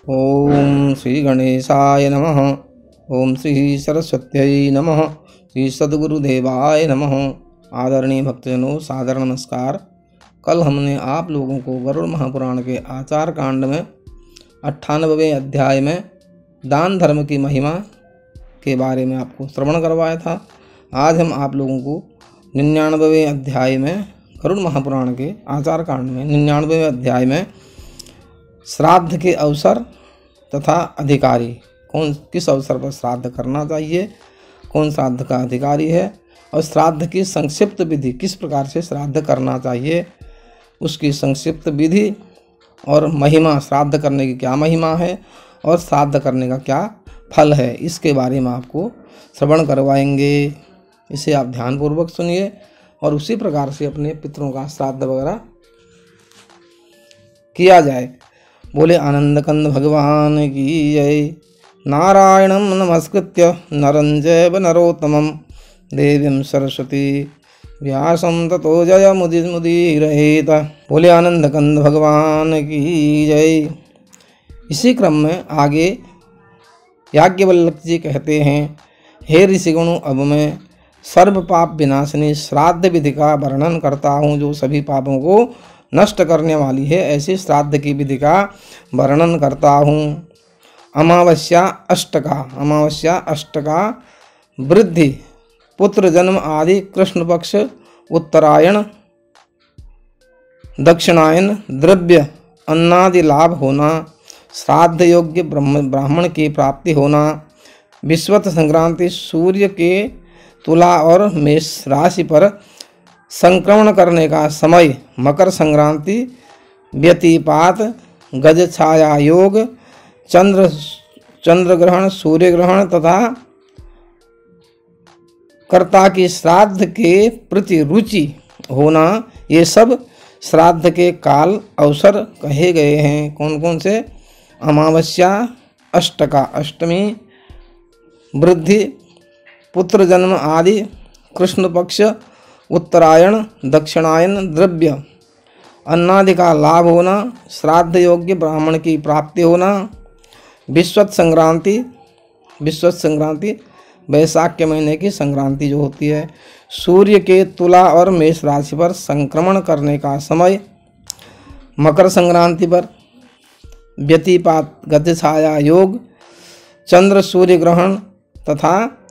ओम श्री गणेशाय नमः। ओम श्री सरस्वत्यै नमः। श्री सद्गुरुदेवाय नमः। आदरणीय भक्तजनों, सादर नमस्कार। कल हमने आप लोगों को गरुड़ महापुराण के आचार कांड में 98वें अध्याय में दान धर्म की महिमा के बारे में आपको श्रवण करवाया था। आज हम आप लोगों को 99वें अध्याय में गरुड़ महापुराण के आचार कांड में 99वें अध्याय में श्राद्ध के अवसर तथा अधिकारी, किस अवसर पर श्राद्ध करना चाहिए, कौन श्राद्ध का अधिकारी है और श्राद्ध की संक्षिप्त विधि, किस प्रकार से श्राद्ध करना चाहिए, उसकी संक्षिप्त विधि और महिमा, श्राद्ध करने की क्या महिमा है और श्राद्ध करने का क्या फल है, इसके बारे में आपको श्रवण करवाएंगे। इसे आप ध्यानपूर्वक सुनिए और उसी प्रकार से अपने पितरों का श्राद्ध वगैरह किया जाए। बोले आनंद कंद भगवान की जय। नारायणं नमस्कृत्य नरं चैव नरोत्तमं देवीं सरस्वती व्यासं ततो जय मुदीरयेत। बोले आनंद कंद भगवान की जय। इसी क्रम में आगे याज्ञवल्क्य जी कहते हैं, हे ऋषिगणों, अब मैं सर्व पाप विनाशिनी श्राद्ध विधि का वर्णन करता हूँ, जो सभी पापों को नष्ट करने वाली है। ऐसी श्राद्ध की विधि का वर्णन करता हूँ। अमावस्या अष्टका वृद्धि, पुत्र जन्म आदि, कृष्ण पक्ष, उत्तरायण, दक्षिणायन, द्रव्य अन्नादि लाभ होना, श्राद्ध योग्य ब्राह्मण की प्राप्ति होना, विश्वत संक्रांति, सूर्य के तुला और मेष राशि पर संक्रमण करने का समय, मकर संक्रांति, व्यतिपात, गज छाया योग, चंद्र ग्रहण, सूर्य ग्रहण तथा कर्ता की श्राद्ध के प्रति रुचि होना, ये सब श्राद्ध के काल अवसर कहे गए हैं। कौन कौन से? अमावस्या, अष्टका अष्टमी, वृद्धि, पुत्र जन्म आदि, कृष्ण पक्ष, उत्तरायण, दक्षिणायन, द्रव्य अन्नादि का लाभ होना, श्राद्ध योग्य ब्राह्मण की प्राप्ति होना, विश्वत संक्रांति वैशाख के महीने की संक्रांति जो होती है, सूर्य के तुला और मेष राशि पर संक्रमण करने का समय, मकर संक्रांति पर व्यतिपात, गज छाया योग, चंद्र सूर्य ग्रहण तथा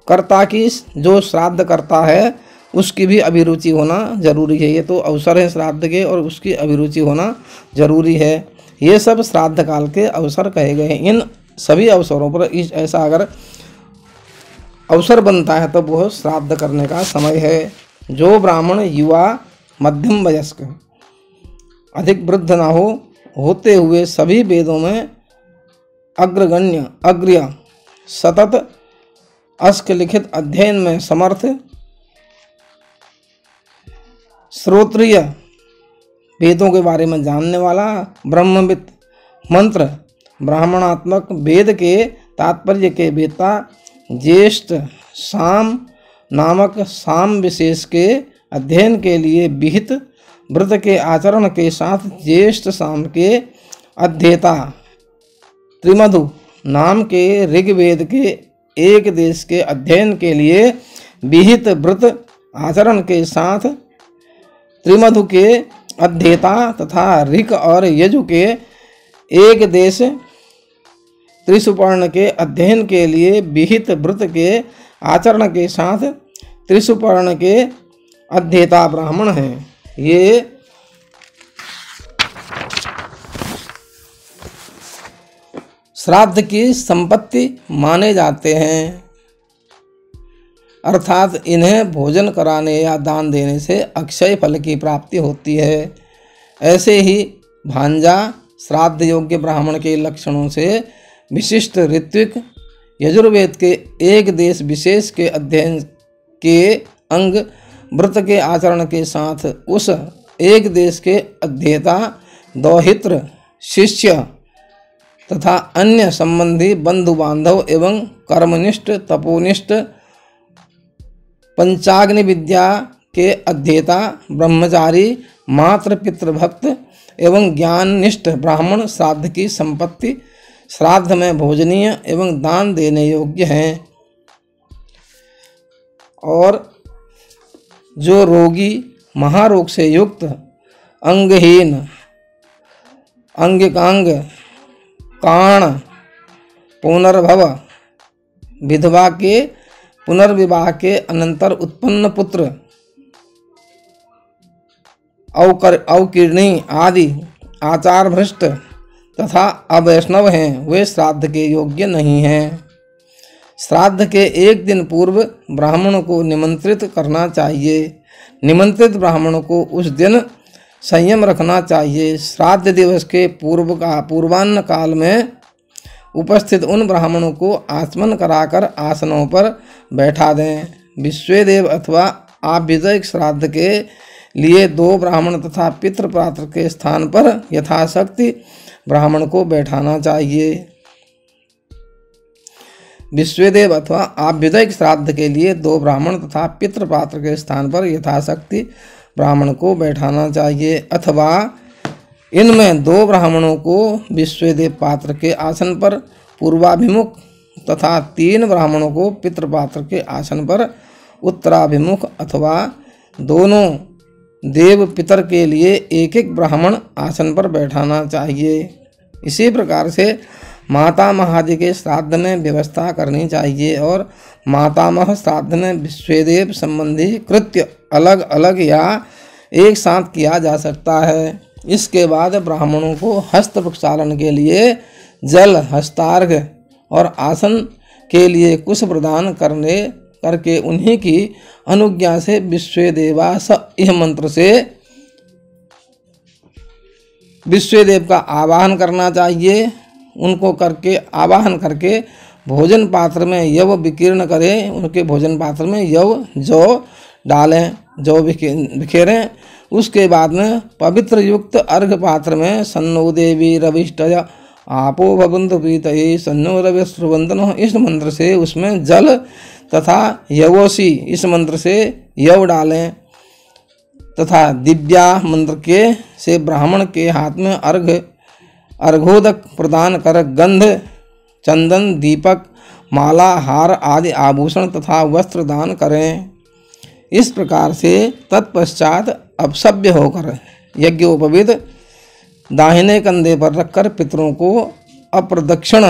कर्ता की, जो श्राद्ध करता है उसकी भी अभिरुचि होना जरूरी है। ये तो अवसर है श्राद्ध के और उसकी अभिरुचि होना जरूरी है। ये सब श्राद्ध काल के अवसर कहे गए हैं। इन सभी अवसरों पर ऐसा अगर अवसर बनता है तो वह श्राद्ध करने का समय है। जो ब्राह्मण युवा, मध्यम वयस्क, अधिक वृद्ध ना होते हुए सभी वेदों में अग्र्य सतत अस्क लिखित अध्ययन में समर्थ, श्रोत्रिय, वेदों के बारे में जानने वाला, ब्रह्मविद, मंत्र ब्राह्मणात्मक, वेद के तात्पर्य के वेता, ज्येष्ठ साम नामक साम विशेष के अध्ययन के लिए विहित व्रत के आचरण के साथ ज्येष्ठ साम के अध्येता, त्रिमधु नाम के ऋग्वेद के एक देश के अध्ययन के लिए विहित व्रत आचरण के साथ त्रिमधु के अध्येता तथा ऋक और यजु के एक देश त्रिसुपर्ण के अध्ययन के लिए विहित व्रत के आचरण के साथ त्रिसुपर्ण के अध्येता ब्राह्मण हैं। ये श्राद्ध की संपत्ति माने जाते हैं, अर्थात इन्हें भोजन कराने या दान देने से अक्षय फल की प्राप्ति होती है। ऐसे ही भांजा श्राद्ध योग्य ब्राह्मण के लक्षणों से विशिष्ट, ऋत्विक, यजुर्वेद के एक देश विशेष के अध्ययन के अंग, व्रत के आचरण के साथ उस एक देश के अध्येता, दौहित्र, शिष्य तथा अन्य संबंधी बंधु बांधव एवं कर्मनिष्ठ, तपोनिष्ठ, पंचाग्नि विद्या के अध्येता, ब्रह्मचारी, मात्र पितृभक्त एवं ज्ञाननिष्ठ ब्राह्मण श्राद्ध की संपत्ति श्राद्ध में भोजनीय एवं दान देने योग्य हैं। और जो रोगी, महारोग से युक्त, अंगहीन, अंगिकांग, काण, पुनर्भव, विधवा के पुनर्विवाह के अनंतर उत्पन्न पुत्र, अवकीर्णी आदि आचार भ्रष्ट तथा अवैष्णव हैं, वे श्राद्ध के योग्य नहीं हैं। श्राद्ध के एक दिन पूर्व ब्राह्मणों को निमंत्रित करना चाहिए। निमंत्रित ब्राह्मणों को उस दिन संयम रखना चाहिए। श्राद्ध दिवस के पूर्वाह्न काल में उपस्थित उन ब्राह्मणों को आचमन कराकर आसनों पर बैठा दें। विश्वेदेव अथवा आभ्युदयिक श्राद्ध के लिए 2 ब्राह्मण तथा पितृपात्र के स्थान पर यथाशक्ति ब्राह्मण को बैठाना चाहिए। विश्वेदेव अथवा आभ्युदयिक श्राद्ध के लिए 2 ब्राह्मण तथा पितृपात्र के स्थान पर यथाशक्ति ब्राह्मण को बैठाना चाहिए, अथवा इनमें 2 ब्राह्मणों को विश्वेदेव पात्र के आसन पर पूर्वाभिमुख तथा 3 ब्राह्मणों को पितृपात्र के आसन पर उत्तराभिमुख अथवा दोनों देव पितर के लिए एक एक ब्राह्मण आसन पर बैठाना चाहिए। इसी प्रकार से मातामह आदि के श्राद्ध में व्यवस्था करनी चाहिए और मातामह श्राद्ध में विश्वेदेव संबंधी कृत्य अलग अलग या एक साथ किया जा सकता है। इसके बाद ब्राह्मणों को हस्त प्रक्षालन के लिए जल, हस्तार्घ्य और आसन के लिए कुश प्रदान करके उन्हीं की अनुज्ञा से विश्वेदेवा स यह मंत्र से विश्वेदेव का आवाहन करना चाहिए। उनको करके आवाहन करके भोजन पात्र में यव विकीर्ण करें। उनके भोजन पात्र में यव जौ डालें, जौ बिखेरें। उसके बाद में पवित्र युक्त अर्घ पात्र में सन्नो देवी रविष्टय आपो भवन्तु प्रीतये सन्नो रविस्रुवन्तनो, इस मंत्र से उसमें जल तथा यवोसी, इस मंत्र से यव डालें तथा दिव्या मंत्र के से ब्राह्मण के हाथ में अर्घोदक प्रदान कर गंध, चंदन, दीपक, माला, हार आदि आभूषण तथा वस्त्र दान करें। इस प्रकार से तत्पश्चात अपसभ्य होकर यज्ञोपवीत दाहिने कंधे पर रखकर पितरों को अप्रदक्षिण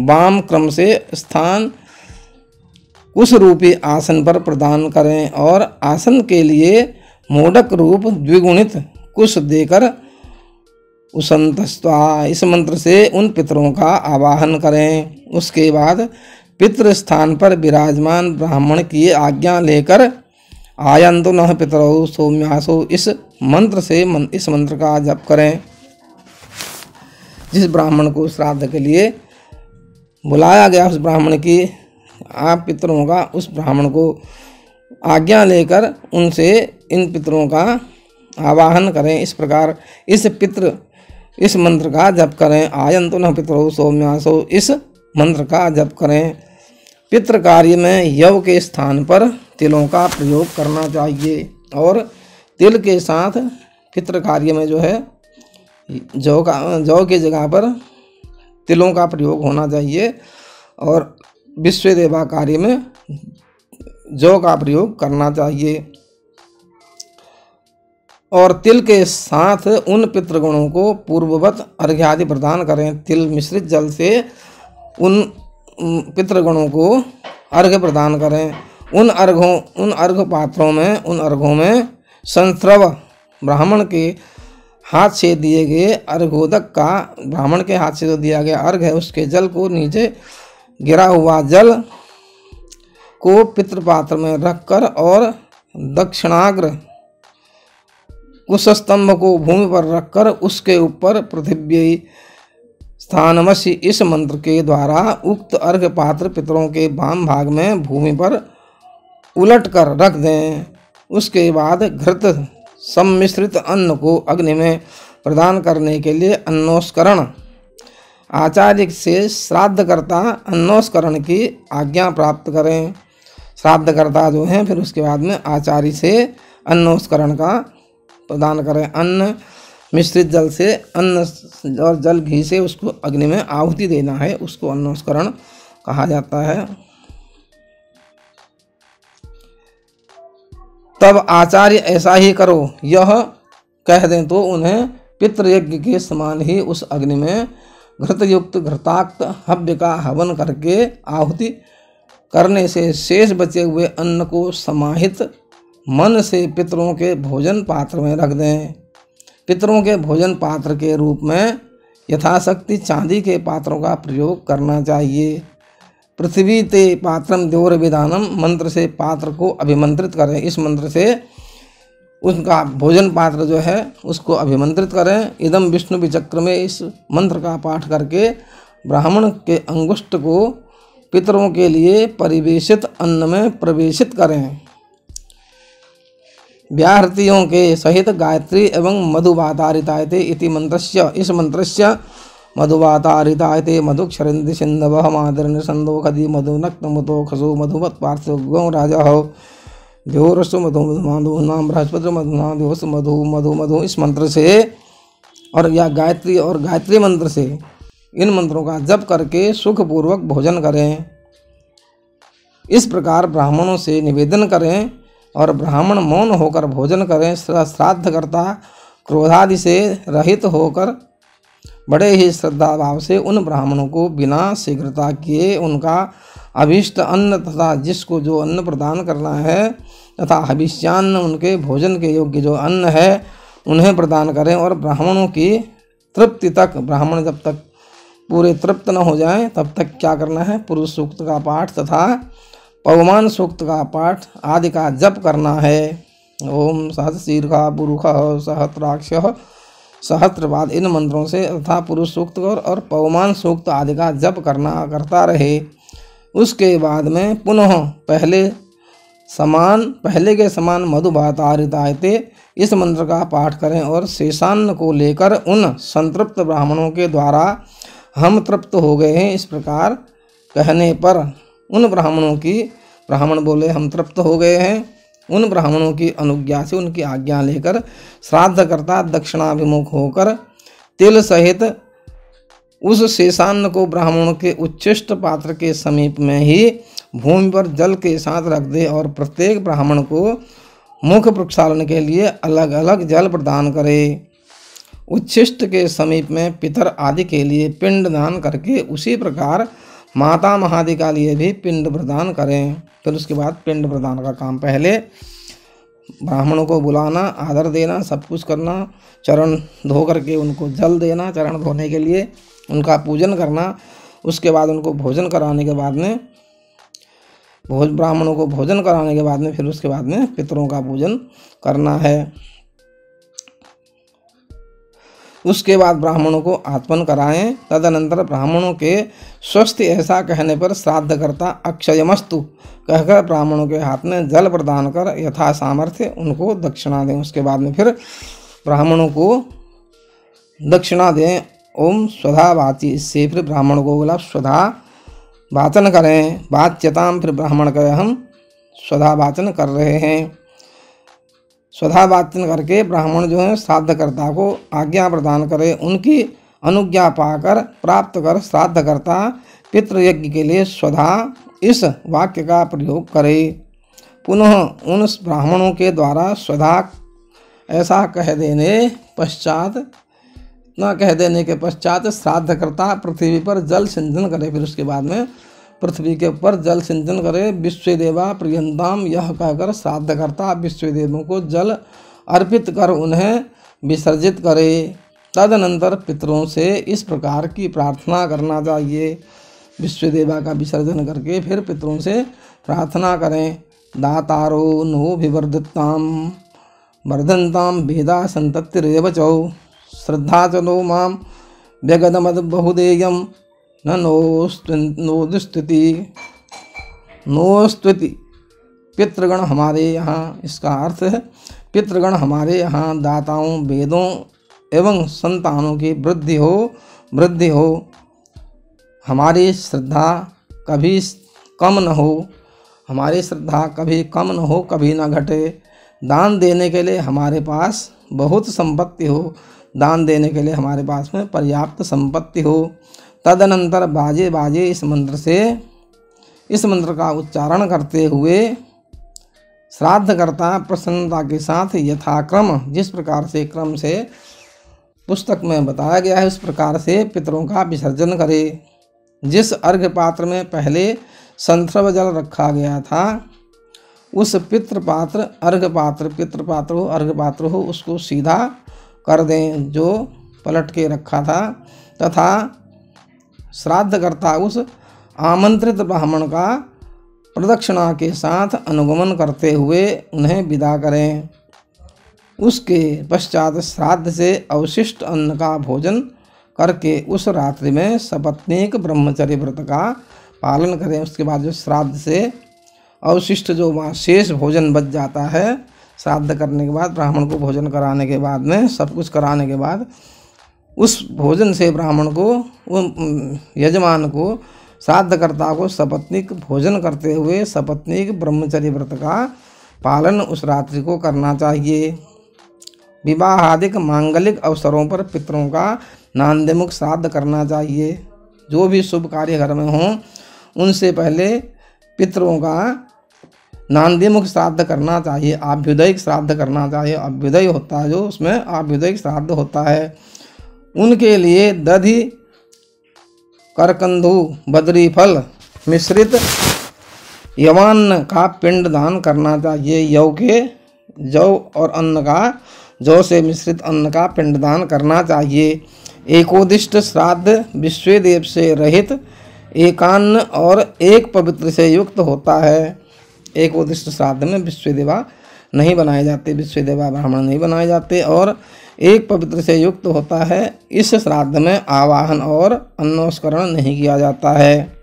वाम क्रम से स्थान उस रूपी आसन पर प्रदान करें और आसन के लिए मोदक रूप द्विगुणित कुश देकर उसंतस्त्वा, इस मंत्र से उन पितरों का आवाहन करें। उसके बाद पितृ स्थान पर विराजमान ब्राह्मण की आज्ञा लेकर आयन्तु नः पितरौ सौम्यासो, इस मंत्र से इस मंत्र का जप करें। जिस ब्राह्मण को श्राद्ध के लिए बुलाया गया उस ब्राह्मण की आप पितरों का उस ब्राह्मण को आज्ञा लेकर उनसे इन पितरों का आवाहन करें। इस प्रकार इस मंत्र का जप करें। आयन्तु नः पितरौ सौम्यासो, इस मंत्र का जप करें। पितृ कार्य में यव के स्थान पर तिलों का प्रयोग करना चाहिए और तिल के साथ पितृ कार्य में जो है जौ की जगह पर तिलों का प्रयोग होना चाहिए और विश्वेदेवा कार्य में जौ का प्रयोग करना चाहिए। और तिल के साथ उन पितृगणों को पूर्ववत अर्घ्यादि प्रदान करें। तिल मिश्रित जल से उन पितृगणों को अर्घ्य प्रदान करें। उन अर्घ पात्रों में संस्रव ब्राह्मण के हाथ से दिए गए अर्घोदक का, ब्राह्मण के हाथ से जो दिया गया अर्घ है उसके जल को नीचे गिरा हुआ जल को पितृपात्र में रखकर और दक्षिणाग्र कुशस्तंभ को भूमि पर रखकर उसके ऊपर पृथिवी स्थानमसि, इस मंत्र के द्वारा उक्त अर्घ पात्र पितरों के वाम भाग में भूमि पर उलट कर रख दें। उसके बाद घृत सम्मिश्रित अन्न को अग्नि में प्रदान करने के लिए अन्नोस्करण आचार्य से श्राद्धकर्ता अन्नोस्करण की आज्ञा प्राप्त करें। श्राद्धकर्ता जो हैं फिर उसके बाद में आचार्य से अन्नोस्करण का प्रदान करें। अन्न मिश्रित जल से अन्न और जल घी से उसको अग्नि में आहुति देना है, उसको अन्नोस्करण कहा जाता है। तब आचार्य ऐसा ही करो यह कह दें तो उन्हें पितृयज्ञ के समान ही उस अग्नि में घृतयुक्त घृताक्त हव्य का हवन करके आहुति करने से शेष बचे हुए अन्न को समाहित मन से पितरों के भोजन पात्र में रख दें। पितरों के भोजन पात्र के रूप में यथाशक्ति चांदी के पात्रों का प्रयोग करना चाहिए। पृथ्वी ते पात्रम द्योर विधानम मंत्र से पात्र को अभिमंत्रित करें। इस मंत्र से उनका भोजन पात्र जो है उसको अभिमंत्रित करें। इदम विष्णु विचक्र में इस मंत्र का पाठ करके ब्राह्मण के अंगुष्ठ को पितरों के लिए परिवेशित अन्न में प्रवेशित करें। व्याहृतियों के सहित गायत्री एवं मधुवातारितायते इति मंत्रस्य, इस मंत्रस्य मधुवातारितायते मधुक्षरन्ति सिन्धवः मादरनिसन्दो खदी मधुनक्तमुतो खसो मधुवत् पार्थिवो राजः द्योरस्तु मधु मधु नाम बृहस्पति मधुना द्योस मधु मधु मधु, इस मंत्र से और या गायत्री और गायत्री मंत्र से इन मंत्रों का जप करके सुखपूर्वक भोजन करें। इस प्रकार ब्राह्मणों से निवेदन करें और ब्राह्मण मौन होकर भोजन करें। श्राद्धकर्ता क्रोधादि से रहित होकर बड़े ही श्रद्धा भाव से उन ब्राह्मणों को बिना शीघ्रता किए उनका अभीष्ट अन्न तथा जिसको जो अन्न प्रदान करना है तथा हविष्यान्न उनके भोजन के योग्य जो अन्न है उन्हें प्रदान करें। और ब्राह्मणों की तृप्ति तक, ब्राह्मण जब तक पूरे तृप्त न हो जाएं तब तक क्या करना है, पुरुष सूक्त का पाठ तथा पवमान सूक्त का पाठ आदि का जप करना है। ओम सहस्रशीर्षा पुरुषः सहस्राक्षः सहस्रपाद, इन मंत्रों से तथा पुरुष सूक्त और पवमान सूक्त आदि का जप करता रहे। उसके बाद में पुनः पहले के समान मधुवातारितायते इस मंत्र का पाठ करें और शेषान्न को लेकर उन संतृप्त ब्राह्मणों के द्वारा हम तृप्त हो गए हैं इस प्रकार कहने पर उन ब्राह्मण बोले हम तृप्त हो गए हैं, उन ब्राह्मणों की अनुज्ञा से उनकी आज्ञा लेकर श्राद्धकर्ता दक्षिणाभिमुख होकर तिल सहित उस शेषान्न को ब्राह्मणों के उच्छिष्ट पात्र के समीप में ही भूमि पर जल के साथ रख दे और प्रत्येक ब्राह्मण को मुख प्रक्षालन के लिए अलग अलग जल प्रदान करे। उच्छिष्ट के समीप में पितर आदि के लिए पिंड दान करके उसी प्रकार माता महादि का लिए भी पिंड प्रदान करें। फिर उसके बाद पिंड प्रदान का काम पहले ब्राह्मणों को बुलाना, आदर देना, सब कुछ करना, चरण धो करके उनको जल देना, चरण धोने के लिए उनका पूजन करना। उसके बाद उनको भोजन कराने के बाद में ब्राह्मणों को भोजन कराने के बाद में फिर उसके बाद में पितरों का पूजन करना है। उसके बाद ब्राह्मणों को आत्मन कराएं। तदनंतर ब्राह्मणों के स्वस्थ ऐसा कहने पर श्राद्धकर्ता अक्षयमस्तु कहकर ब्राह्मणों के हाथ में जल प्रदान कर यथा सामर्थ्य उनको दक्षिणा दें। उसके बाद में फिर ब्राह्मणों को दक्षिणा दें। ओम स्वधा वाची, इससे फिर ब्राह्मण को बोला स्वधा वाचन करें। वाच्यताम, फिर ब्राह्मण कहे हम स्वधा वाचन कर रहे हैं। स्वधा वाचन करके ब्राह्मण जो है श्राद्धकर्ता को आज्ञा प्रदान करे। उनकी अनुज्ञा पाकर प्राप्त कर श्राद्धकर्ता पितृयज्ञ के लिए स्वधा इस वाक्य का प्रयोग करे। पुनः उन ब्राह्मणों के द्वारा स्वधा ऐसा कह देने के पश्चात श्राद्धकर्ता पृथ्वी पर जल सिंचन करे। फिर उसके बाद में पृथ्वी के ऊपर जल सिंचन करे। विश्वदेवा प्रियंताम, यह कहकर श्राद्धकर्ता विश्वदेवों को जल अर्पित कर उन्हें विसर्जित करे। तदनंतर पितरों से इस प्रकार की प्रार्थना करना चाहिए। विश्वदेवा का विसर्जन करके फिर पितरों से प्रार्थना करें। दातारो नो विवर्धिताम वर्धनताम वेदा संततिरेव चौ श्रद्धा च नो माम व्यगदमद बहुदेयम न नोस्तुति। पितृगण हमारे यहाँ, इसका अर्थ है पितृगण हमारे यहाँ दाताओं, वेदों एवं संतानों की वृद्धि हो। हमारी श्रद्धा कभी कम न हो, कभी न घटे। दान देने के लिए हमारे पास बहुत संपत्ति हो, दान देने के लिए हमारे पास में पर्याप्त संपत्ति हो। तदनंतर बाजे बाजे इस मंत्र का उच्चारण करते हुए श्राद्धकर्ता प्रसन्नता के साथ यथाक्रम, जिस प्रकार से क्रम से पुस्तक में बताया गया है उस प्रकार से पितरों का विसर्जन करे। जिस अर्घ्य पात्र में पहले संथर्व जल रखा गया था उस पितृपात्र अर्घ्य पात्र हो उसको सीधा कर दें जो पलट के रखा था, तथा श्राद्धकर्ता उस आमंत्रित ब्राह्मण का प्रदक्षिणा के साथ अनुगमन करते हुए उन्हें विदा करें। उसके पश्चात श्राद्ध से अवशिष्ट अन्न का भोजन करके उस रात्रि में सपत्नीक ब्रह्मचर्य व्रत का पालन करें। उसके बाद जो श्राद्ध से अवशिष्ट जो वहाँ शेष भोजन बच जाता है, श्राद्ध करने के बाद ब्राह्मण को भोजन कराने के बाद में सब कुछ कराने के बाद उस भोजन से ब्राह्मण को, यजमान को, श्राद्धकर्ता को सपत्नीक भोजन करते हुए सपत्नीक ब्रह्मचर्य व्रत का पालन उस रात्रि को करना चाहिए। विवाह आदि मांगलिक अवसरों पर पितरों का नांदमुख श्राद्ध करना चाहिए। जो भी शुभ कार्य घर में हों उनसे पहले पितरों का नांदमुख श्राद्ध करना चाहिए, आभ्युदयिक श्राद्ध करना चाहिए। अभ्युदय होता है जो, उसमें आभ्युदयिक श्राद्ध होता है। उनके लिए दधि, करकंधु, बदरी फल मिश्रित यवान्न का पिंड दान करना चाहिए। जौ और अन्न का, जौ से मिश्रित अन्न का पिंडदान करना चाहिए। एकोदिष्ट श्राद्ध विश्वेदेव से रहित, एकान्न और एक पवित्र से युक्त होता है। एकोदिष्ट श्राद्ध में विश्वेदेवा नहीं बनाए जाते, विश्वेदेवा ब्राह्मण नहीं बनाए जाते और एक पवित्र से युक्त होता है। इस श्राद्ध में आवाहन और अन्नोस्करण नहीं किया जाता है।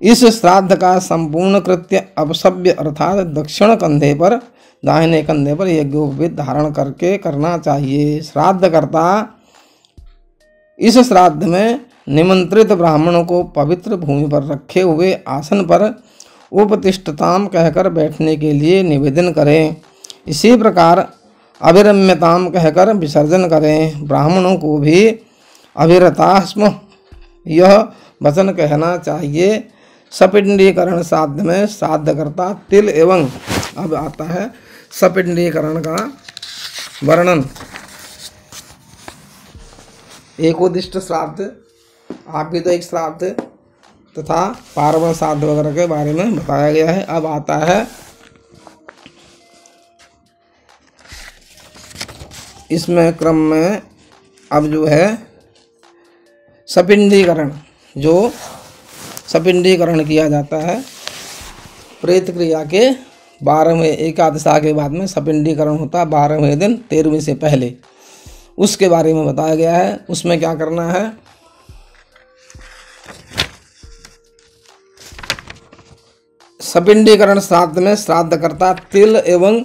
इस श्राद्ध का संपूर्ण कृत्य अपसव्य अर्थात दक्षिण कंधे पर, दाहिने कंधे पर यज्ञोपवीत धारण करके करना चाहिए। श्राद्धकर्ता इस श्राद्ध में निमंत्रित ब्राह्मणों को पवित्र भूमि पर रखे हुए आसन पर उपतिष्ठताम कहकर बैठने के लिए निवेदन करें। इसी प्रकार अभिरम्यताम कहकर विसर्जन करें। ब्राह्मणों को भी अभिरतास्म यह वचन कहना चाहिए। सपिंडीकरण श्राद्ध में श्राद्धकर्ता तिल एवं, अब आता है सपिंडीकरण का वर्णन। एकोदिष्ट श्राद्ध, आभ्युदयिक श्राद्ध तथा पार्वण श्राद्ध वगैरह के बारे में बताया गया है। अब आता है इसमें क्रम में अब जो है सपिंडीकरण, जो सपिंडीकरण किया जाता है प्रेत क्रिया के 12वें एकादशा के बाद में सपिंडीकरण होता है 12वें दिन 13वें से पहले, उसके बारे में बताया गया है। उसमें क्या करना है, सपिंडीकरण श्राद्ध में श्राद्धकर्ता तिल एवं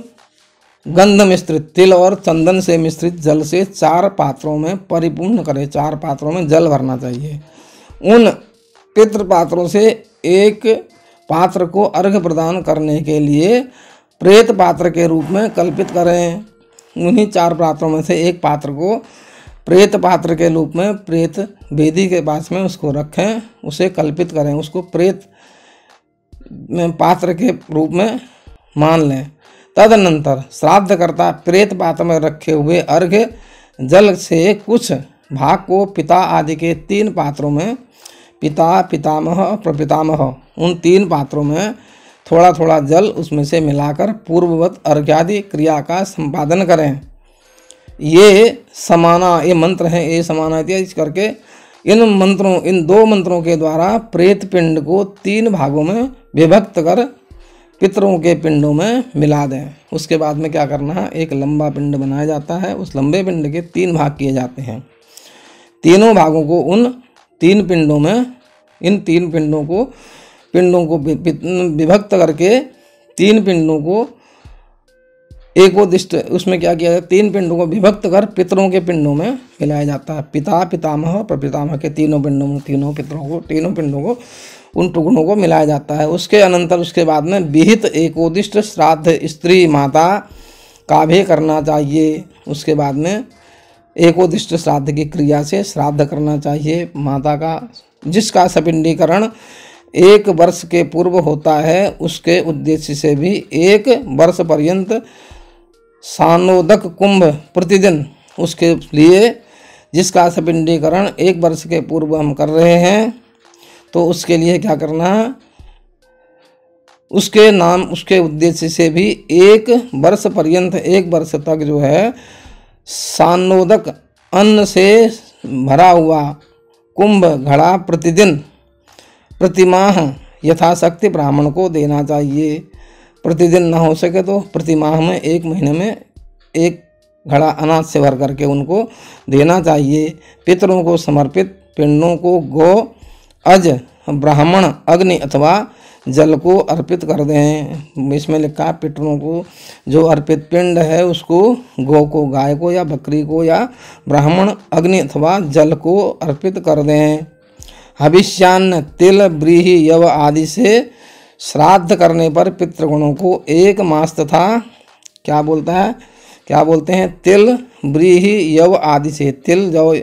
गंध मिश्रित, तिल और चंदन से मिश्रित जल से 4 पात्रों में परिपूर्ण करे। 4 पात्रों में जल भरना चाहिए। उन पितृपात्रों से एक पात्र को अर्घ्य प्रदान करने के लिए प्रेत पात्र के रूप में कल्पित करें। उन्हीं 4 पात्रों में से एक पात्र को प्रेत पात्र के रूप में प्रेत वेदी के पास में उसको रखें, उसे कल्पित करें, उसको प्रेत में पात्र के रूप में मान लें। तदनंतर श्राद्धकर्ता प्रेत पात्र में रखे हुए अर्घ्य जल से कुछ भाग को पिता आदि के 3 पात्रों में, पिता, पितामह और प्रपितामह, उन 3 पात्रों में थोड़ा थोड़ा जल उसमें से मिलाकर पूर्ववत अर्घ्यादि क्रिया का संपादन करें। ये समाना, ये मंत्र हैं, ये समाना इत्यादि करके इन 2 मंत्रों के द्वारा प्रेत पिंड को 3 भागों में विभक्त कर पितरों के पिंडों में मिला दें। उसके बाद में क्या करना है, एक लंबा पिंड बनाया जाता है, उस लंबे पिंड के 3 भाग किए जाते हैं। तीनों भागों को उन 3 पिंडों में, इन 3 पिंडों को विभक्त करके 3 पिंडों को एकोदिष्ट, उसमें क्या किया जाता है, 3 पिंडों को विभक्त कर पितरों के पिंडों में मिलाया जाता है। पिता, पितामह, प्रपितामह के 3 पिंडों में, 3 पिंडों को उन टुकड़ों को मिलाया जाता है। उसके अनंतर उसके बाद में विहित एकोदिष्ट श्राद्ध स्त्री माता का भी करना चाहिए। उसके बाद में एकोदिष्ट श्राद्ध की क्रिया से श्राद्ध करना चाहिए। माता का जिसका सपिंडीकरण 1 वर्ष के पूर्व होता है उसके उद्देश्य से भी 1 वर्ष पर्यंत सानोदक कुंभ प्रतिदिन, उसके लिए जिसका सपिंडीकरण 1 वर्ष के पूर्व हम कर रहे हैं तो उसके लिए क्या करना है, उसके नाम उसके उद्देश्य से भी 1 वर्ष पर्यंत 1 वर्ष तक जो है सानोदक अन्न से भरा हुआ कुंभ घड़ा प्रतिदिन प्रतिमाह यथाशक्ति ब्राह्मण को देना चाहिए। प्रतिदिन ना हो सके तो प्रतिमाह में 1 महीने में 1 घड़ा अनाज से भर करके उनको देना चाहिए। पितरों को समर्पित पिंडों को गो अज ब्राह्मण अग्नि अथवा जल को अर्पित कर दें। इसमें लिखा है पितरों को जो अर्पित पिंड है उसको गौ को, गाय को या बकरी को या ब्राह्मण अग्नि अथवा जल को अर्पित कर दें। हविष्यान्न तिल ब्रीहि यव आदि से श्राद्ध करने पर पितृगणों को 1 मास तथा क्या बोलते हैं तिल ब्रीहि यव आदि से, तिल जव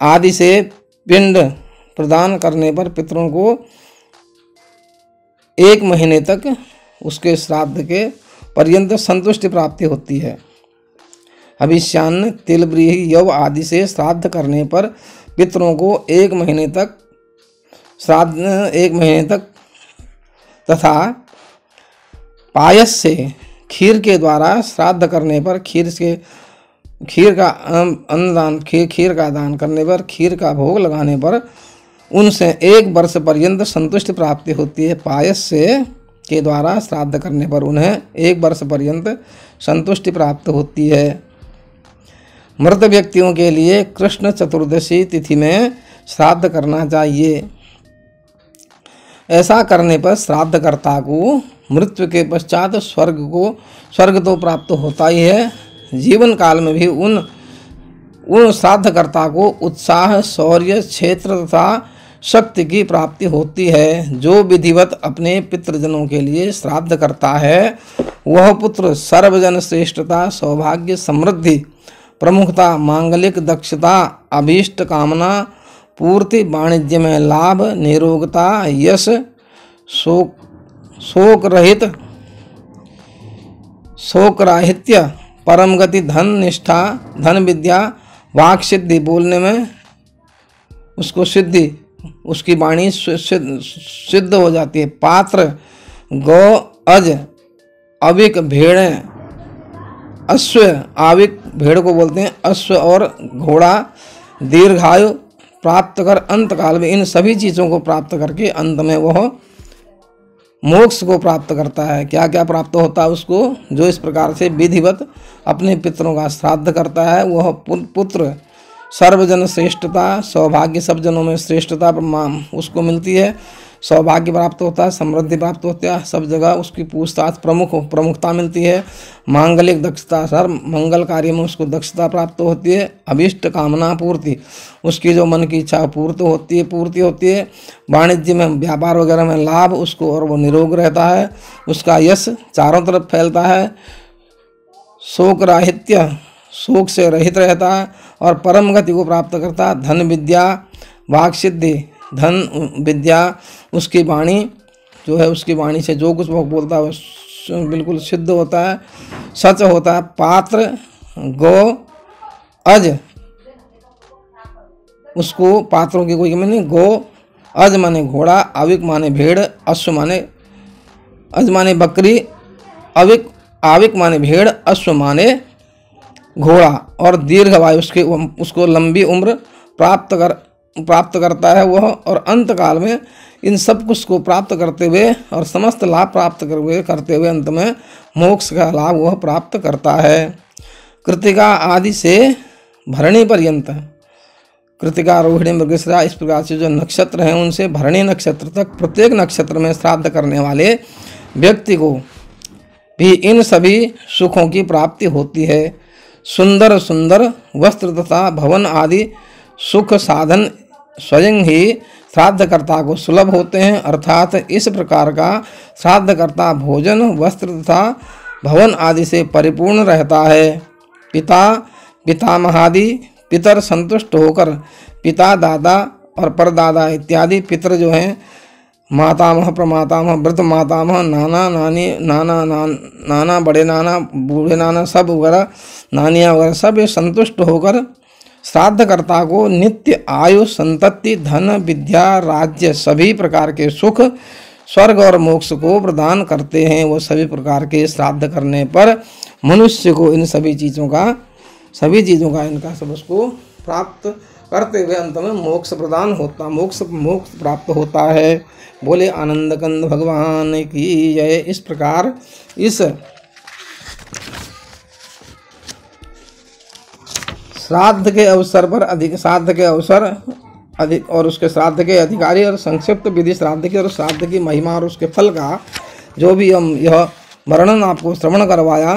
आदि से पिंड प्रदान करने पर पितरों को 1 महीने तक उसके श्राद्ध के पर्यंत संतुष्टि प्राप्ति होती है। हविष्यान्न तिल ब्रीहि यव आदि से श्राद्ध करने पर पितरों को 1 महीने तक श्राद्ध 1 महीने तक तथा पायस से खीर के द्वारा श्राद्ध करने पर खीर का अन्नदान खीर का दान करने पर, खीर का भोग लगाने पर उनसे 1 वर्ष पर्यंत संतुष्टि प्राप्ति होती है। पायस से के द्वारा श्राद्ध करने पर उन्हें 1 वर्ष पर्यंत संतुष्टि प्राप्त होती है। मृत व्यक्तियों के लिए कृष्ण चतुर्दशी तिथि में श्राद्ध करना चाहिए। ऐसा करने पर श्राद्धकर्ता को मृत्यु के पश्चात स्वर्ग तो प्राप्त होता ही है, जीवन काल में भी उन श्राद्धकर्ता को उत्साह, शौर्य, क्षेत्र तथा शक्ति की प्राप्ति होती है। जो विधिवत अपने पितृजनों के लिए श्राद्ध करता है वह पुत्र सर्वजन श्रेष्ठता, सौभाग्य, समृद्धि, प्रमुखता, मांगलिक दक्षता, अभीष्ट कामना पूर्ति, वाणिज्य में लाभ, निरोगता, यश, शोक राहित्य, परम गति, धन निष्ठा, धन विद्या, वाक सिद्धि, बोलने में उसको सिद्धि, उसकी वाणी सिद्ध हो जाती है। पात्र, गौ, अज, अविक, भेड़ें, अश्व, आविक भेड़ को बोलते हैं, अश्व और घोड़ा, दीर्घायु प्राप्त कर अंत काल में इन सभी चीज़ों को प्राप्त करके अंत में वह मोक्ष को प्राप्त करता है। क्या क्या प्राप्त होता है उसको, जो इस प्रकार से विधिवत अपने पितरों का श्राद्ध करता है वह पुत्र सर्वजन श्रेष्ठता, सौभाग्य, सब जनों में श्रेष्ठता उसको मिलती है, सौभाग्य प्राप्त होता है, समृद्धि प्राप्त होती है, सब जगह उसकी पूछताछ प्रमुखता मिलती है, मांगलिक दक्षता, सर मंगल कार्य में उसको दक्षता प्राप्त होती है, अभीष्ट कामना पूर्ति, उसकी जो मन की इच्छा पूर्ति होती है, वाणिज्य में व्यापार वगैरह में लाभ उसको और वो निरोग रहता है, उसका यश चारों तरफ फैलता है, शोक राहित्य, शोक से रहित रहता है और परम गति को प्राप्त करता है, धन विद्या, वाक सिद्धि, धन विद्या, उसकी वाणी जो है उसकी वाणी से जो कुछ वो बोलता है वो बिल्कुल सिद्ध होता है, सच होता है। पात्र, गौ, अज, उसको पात्रों की कोई नहीं, गौ, अज माने घोड़ा, अविक माने भेड़, अश्व माने अज माने बकरी, आविक माने भेड़, अश्व माने घोड़ा और दीर्घायु उसको लंबी उम्र प्राप्त करता है वह, और अंत काल में इन सब कुछ को प्राप्त करते हुए और समस्त लाभ प्राप्त करते हुए अंत में मोक्ष का लाभ वह प्राप्त करता है। कृतिका आदि से भरणी पर्यंत, कृतिका, रोहिणी, मृगशिरा, इस प्रकार से जो नक्षत्र हैं उनसे भरणी नक्षत्र तक प्रत्येक नक्षत्र में श्राद्ध करने वाले व्यक्ति को भी इन सभी सुखों की प्राप्ति होती है। सुंदर सुंदर वस्त्र तथा भवन आदि सुख साधन स्वयं ही श्राद्धकर्ता को सुलभ होते हैं, अर्थात इस प्रकार का श्राद्धकर्ता भोजन, वस्त्र तथा भवन आदि से परिपूर्ण रहता है। पिता पितामहादि पितर संतुष्ट होकर पिता, दादा और परदादा इत्यादि पितर जो हैं, मातामह, प्रमातामह, वृद्ध मातामह, नाना, नानी, नाना, बड़े नाना, बूढ़े नाना सब वगैरह, नानियाँ वगैरह सब ये संतुष्ट होकर श्राद्धकर्ता को नित्य आयु, संतति, धन, विद्या, राज्य सभी प्रकार के सुख, स्वर्ग और मोक्ष को प्रदान करते हैं। वो सभी प्रकार के श्राद्ध करने पर मनुष्य को इन सभी चीज़ों का इनका सब उसको प्राप्त करते हुए अंत में मोक्ष प्राप्त होता है। बोले आनंद कंद भगवान की जय। इस प्रकार इस श्राद्ध के अवसर और उसके श्राद्ध के अधिकारी और संक्षिप्त विधि श्राद्ध की और श्राद्ध की महिमा और उसके फल का जो भी हम यह वर्णन आपको श्रवण करवाया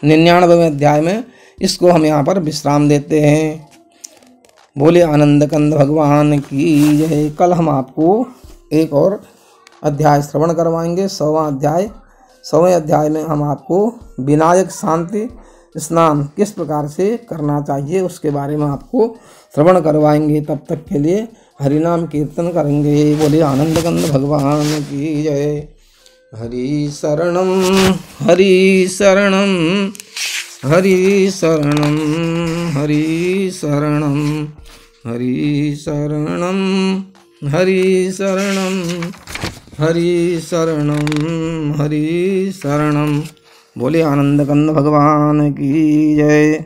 99वें अध्याय में, इसको हम यहाँ पर विश्राम देते हैं। बोले आनंद कंद भगवान की जय। कल हम आपको एक और अध्याय श्रवण करवाएंगे, 100वां अध्याय। 100वें अध्याय में हम आपको विनायक शांति स्नान किस प्रकार से करना चाहिए उसके बारे में आपको श्रवण करवाएंगे। तब तक के लिए हरिनाम कीर्तन करेंगे। बोले आनंद कंद भगवान की जय। हरि शरणम हरि शरणम हरि शरणम हरि शरणम हरि शरणम हरि शरणम हरि शरणम हरि शरणम। बोले आनंद कंद भगवान की जय।